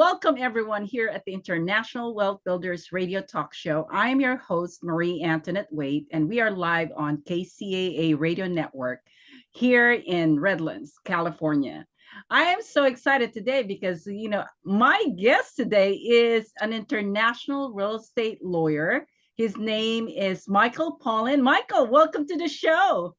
welcome everyone here at the International Wealth Builders Radio Talk Show. I am your host, Marie Antoinette Wade, and we are live on KCAA Radio Network here in Redlands, California. I am so excited today because, my guest today is an international real estate lawyer. His name is Michael Pollan. Michael, welcome to the show.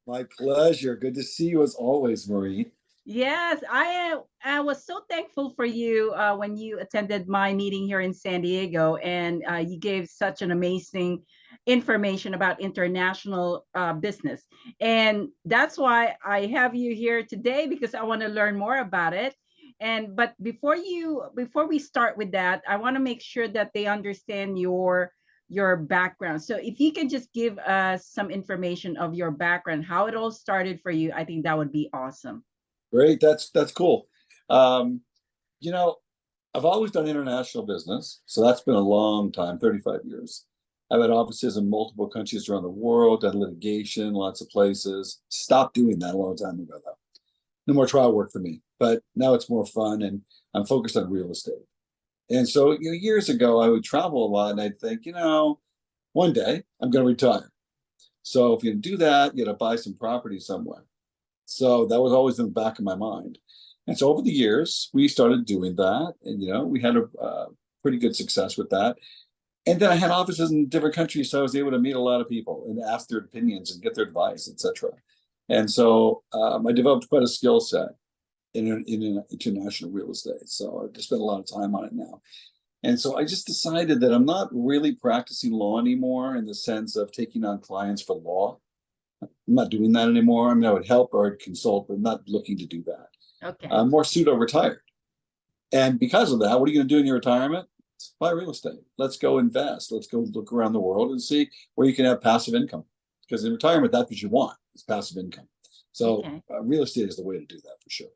My pleasure. Good to see you as always, Marie. Yes, I was so thankful for you when you attended my meeting here in San Diego, and you gave such an amazing information about international business, and that's why I have you here today because I want to learn more about it. And but before we start with that, I want to make sure that they understand your background. So if you can just give us some information of your background, how it all started for you, I think that would be awesome. Great. That's cool. Um, you know, I've always done international business, so that's been a long time, 35 years. I've had offices in multiple countries around the world, done litigation, lots of places. Stopped doing that a long time ago, though. No more trial work for me, but now it's more fun and I'm focused on real estate. And so, years ago, I would travel a lot and I'd think, one day I'm going to retire. So if you do that, you got to buy some property somewhere. So that was always in the back of my mind. And so over the years, we started doing that. And, we had a pretty good success with that. And then I had offices in different countries. So I was able to meet a lot of people and ask their opinions and get their advice, etc. And so I developed quite a skill set in international real estate. So I spent a lot of time on it now. And so I just decided that I'm not really practicing law anymore in the sense of taking on clients for law. I'm not doing that anymore. I mean, I would help or I'd consult, but I'm not looking to do that. Okay. I'm more pseudo-retired. And because of that, what are you going to do in your retirement? Buy real estate. Let's go invest. Let's go look around the world and see where you can have passive income. Because in retirement, that's what you want, is passive income. So Okay. Real estate is the way to do that for sure.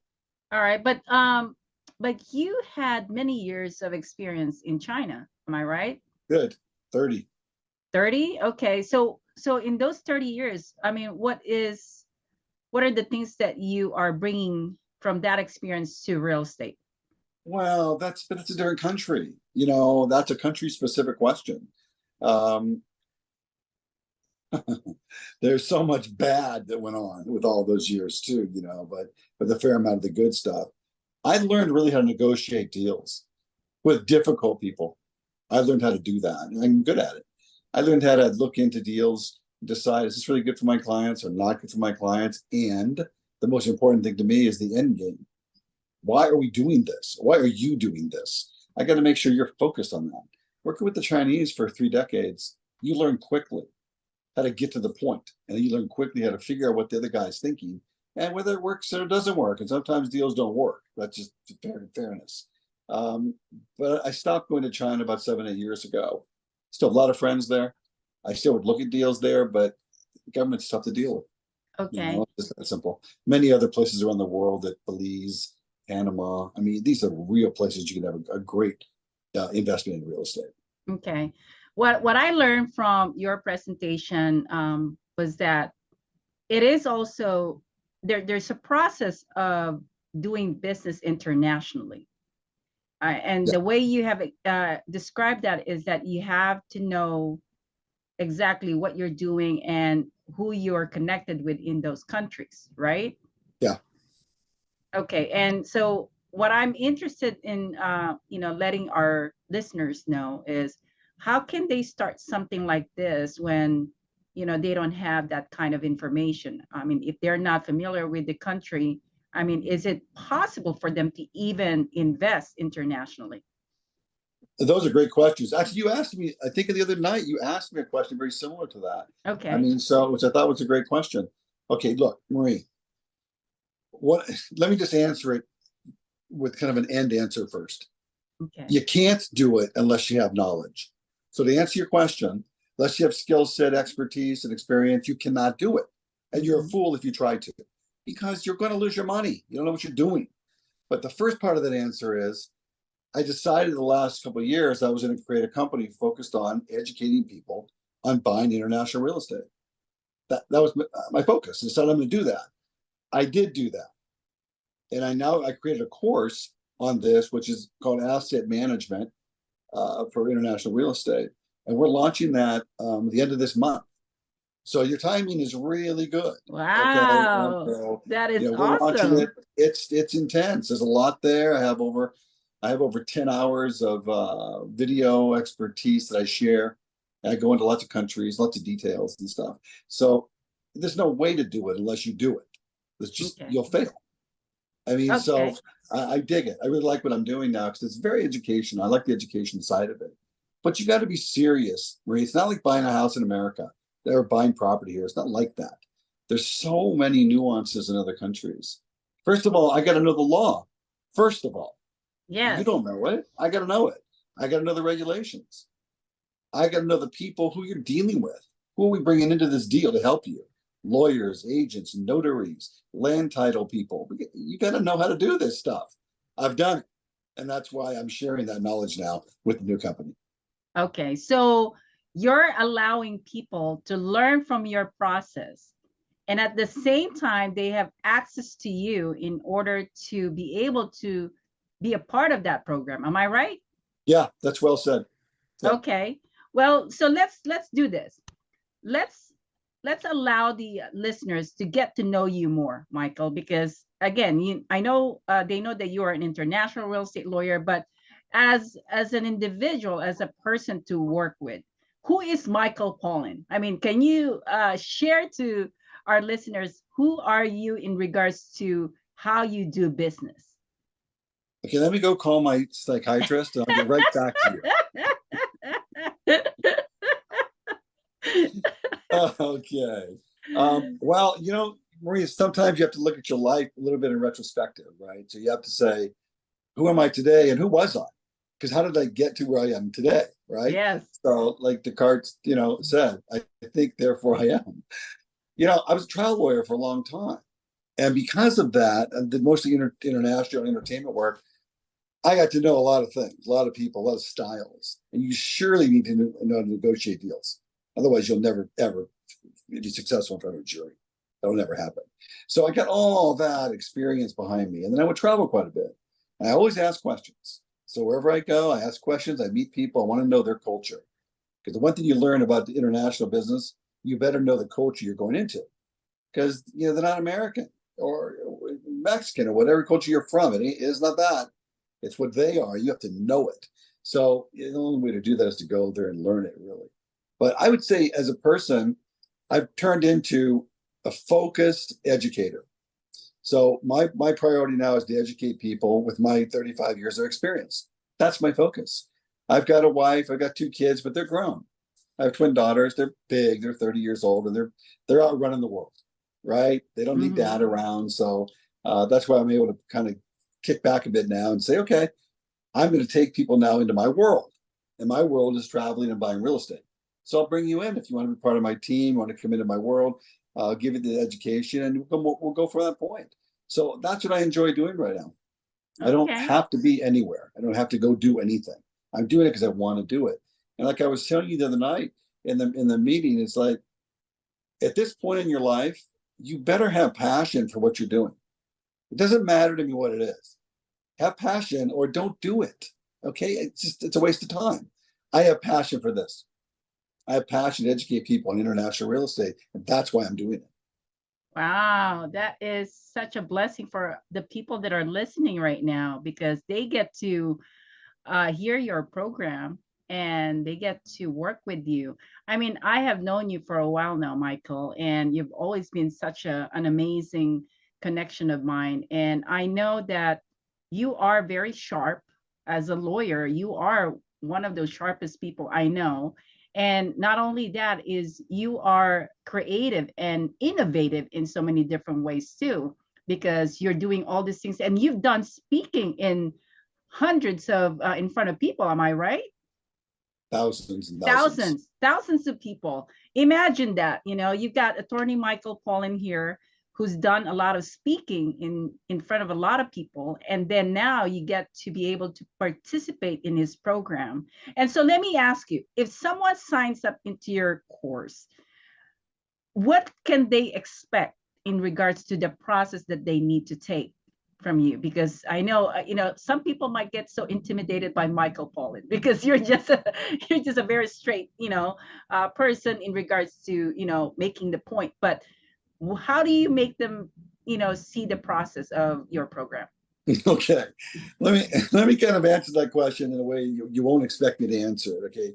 All right, but you had many years of experience in China, am I right? Good. 30. 30? Okay. So in those 30 years, I mean, what are the things that you are bringing from that experience to real estate? Well, but it's a different country. That's a country specific question. Um, there's so much bad that went on with all those years too, but a fair amount of the good stuff. I learned really how to negotiate deals with difficult people. I learned how to do that, and I'm good at it. I learned how to look into deals, decide, is this really good for my clients or not good for my clients? And the most important thing to me is the end game. Why are we doing this? Why are you doing this? I got to make sure you're focused on that. Working with the Chinese for 3 decades, you learn quickly how to get to the point, and you learn quickly how to figure out what the other guy's thinking and whether it works or it doesn't work. And sometimes deals don't work. That's just fairness. But I stopped going to China about 7, 8 years ago. Still a lot of friends there. I still would look at deals there, but the government's tough to deal with. Okay. It's that simple. Many other places around the world, at Belize, Panama. I mean, these are real places you can have a great investment in real estate. Okay. What I learned from your presentation was that it is also there's a process of doing business internationally. And Yeah. the way you have described that is that you have to know exactly what you're doing and who you're connected with in those countries, right? Yeah. Okay. And so what I'm interested in, letting our listeners know is how can they start something like this when, they don't have that kind of information? I mean, if they're not familiar with the country, I mean, is it possible for them to even invest internationally? Those are great questions. Actually, you asked me, I think the other night, you asked me a question very similar to that. Okay. I mean, which I thought was a great question. Okay, look, Marie, let me just answer it with kind of an end answer first. Okay. You can't do it unless you have knowledge. So to answer your question, unless you have skill set, expertise, and experience, you cannot do it. And you're a fool if you try to, because you're going to lose your money. You don't know what you're doing. But the first part of that answer is, I decided the last couple of years I was going to create a company focused on educating people on buying international real estate. That was my focus. I said I'm going to do that. I did do that. And I created a course on this, which is called asset management for international real estate. And we're launching that at the end of this month. So your timing is really good. Okay. And Wow, so, that is we're launching it. awesome. It's intense. There's a lot there. I have over 10 hours of video expertise that I share. I go into lots of countries, lots of details and stuff. So there's no way to do it unless you do it. It's just Okay. you'll fail. I mean, so Okay. I dig it. I really like what I'm doing now because it's very educational. I like the education side of it. But you got to be serious, Marie. It's not like buying a house in America. They're buying property here. It's not like that. There's so many nuances in other countries. First of all, I got to know the law. First of all, you Yes. don't know it. I got to know it. I got to know the regulations. I got to know the people who you're dealing with. Who are we bringing into this deal to help you? Lawyers, agents, notaries, land title people. You got to know how to do this stuff. I've done it. And that's why I'm sharing that knowledge now with the new company. Okay. So you're allowing people to learn from your process. And at the same time, they have access to you in order to be able to be a part of that program. Am I right? Yeah, that's well said. Yeah. Okay. Well, so let's do this. Let's let's allow the listeners to get to know you more, Michael, because again, I know they know that you are an international real estate lawyer, but as an individual, as a person to work with, who is Michael Pollan? I mean, can you share to our listeners who are you in regards to how you do business? Okay, let me go call my psychiatrist and I'll get right back to you. Okay. Well, Maria, sometimes you have to look at your life a little bit in retrospective, right? So you have to say, who am I today and who was I? Because how did I get to where I am today, right? Yes. So, like Descartes, said, I think, therefore I am. I was a trial lawyer for a long time. And because of that, and did mostly international entertainment work, I got to know a lot of things, a lot of people, a lot of styles. And you surely need to know how to negotiate deals. Otherwise, you'll never, ever be successful in front of a jury. That'll never happen. So I got all that experience behind me. And then I would travel quite a bit. And I always ask questions. So wherever I go, I ask questions, I meet people, I want to know their culture. Because the one thing you learn about the international business, you better know the culture you're going into. Because they're not American or Mexican or whatever culture you're from. It's not that. It's what they are. You have to know it. So the only way to do that is to go there and learn it, really. But I would say, as a person, I've turned into a focused educator. So my priority now is to educate people with my 35 years of experience. That's my focus. I've got a wife, I've got 2 kids, but they're grown. I have twin daughters. They're big. They're 30 years old, and they're out running the world, right? They don't need dad around. So that's why I'm able to kind of kick back a bit now and say, okay, I'm going to take people now into my world. And my world is traveling and buying real estate. So I'll bring you in if you want to be part of my team, want to come into my world, I'll give you the education, and we'll go from that point. So that's what I enjoy doing right now. I don't Okay. have to be anywhere. I don't have to go do anything. I'm doing it because I want to do it. And like I was telling you the other night in the meeting, it's like, at this point in your life, you better have passion for what you're doing. It doesn't matter to me what it is. Have passion or don't do it. Okay. It's a waste of time. I have passion for this. I have passion to educate people on international real estate. And that's why I'm doing it. Wow, that is such a blessing for the people that are listening right now, because they get to hear your program and they get to work with you. I mean, I have known you for a while now, Michael, and you've always been such an amazing connection of mine. And I know that you are very sharp as a lawyer. You are one of those sharpest people I know. And not only that, is you are creative and innovative in so many different ways too, because you're doing all these things and you've done speaking in hundreds of in front of people. Am I right? Thousands and thousands. Thousands of people. Imagine that. You've got attorney Michael Pollan here, who's done a lot of speaking in front of a lot of people, and then now you get to be able to participate in his program. And so let me ask you, if someone signs up into your course, what can they expect in regards to the process that they need to take? from you, because I know some people might get so intimidated by Michael Pollan because you're just you're just a very straight person in regards to making the point. But how do you make them see the process of your program? Okay, let me kind of answer that question in a way you won't expect me to answer it. Okay,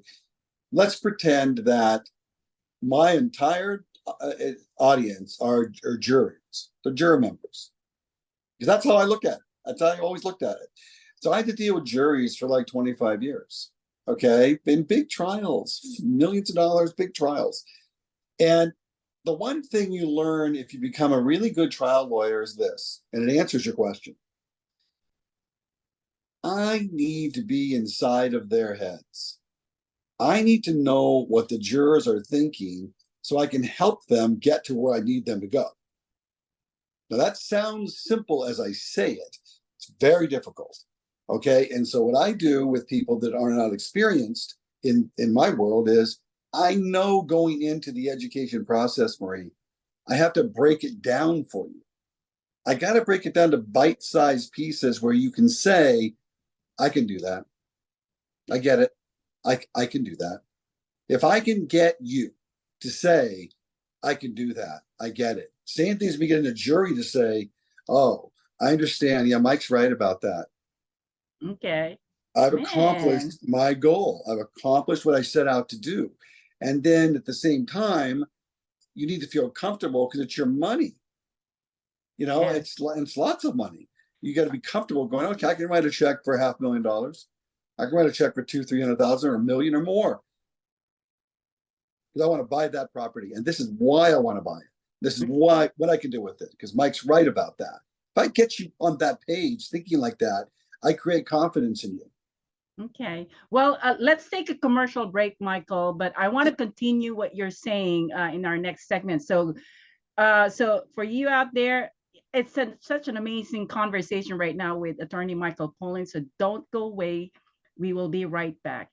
let's pretend that my entire audience are juries, they're juror members, because that's how I look at it. That's how I always looked at it. So I had to deal with juries for like 25 years. Okay, in big trials, millions of dollars, big trials. And the one thing you learn if you become a really good trial lawyer is this, and it answers your question. I need to be inside of their heads. I need to know what the jurors are thinking so I can help them get to where I need them to go. Now, that sounds simple as I say it. It's very difficult. Okay. And so, what I do with people that are not experienced in my world is I know going into the education process, Marie, I have to break it down for you. I got to break it down to bite sized pieces where you can say, I can do that. I get it. I can do that. If I can get you to say, I can do that, I get it. Same thing as me getting a jury to say, oh, I understand. Yeah, Mike's right about that. Okay. I've Man. accomplished my goal. I've accomplished what I set out to do. And then at the same time, you need to feel comfortable because it's your money. Yes. It's lots of money. You got to be comfortable going, okay, I can write a check for $500,000. I can write a check for 200,000, 300,000, or $1 million or more. Because I want to buy that property. And this is why I want to buy it. This is why what I can do with it. Because Mike's right about that. If I get you on that page thinking like that, I create confidence in you. Okay. Well, let's take a commercial break, Michael, but I want to continue what you're saying in our next segment. So for you out there, it's such an amazing conversation right now with attorney Michael Pollan. So don't go away. We will be right back.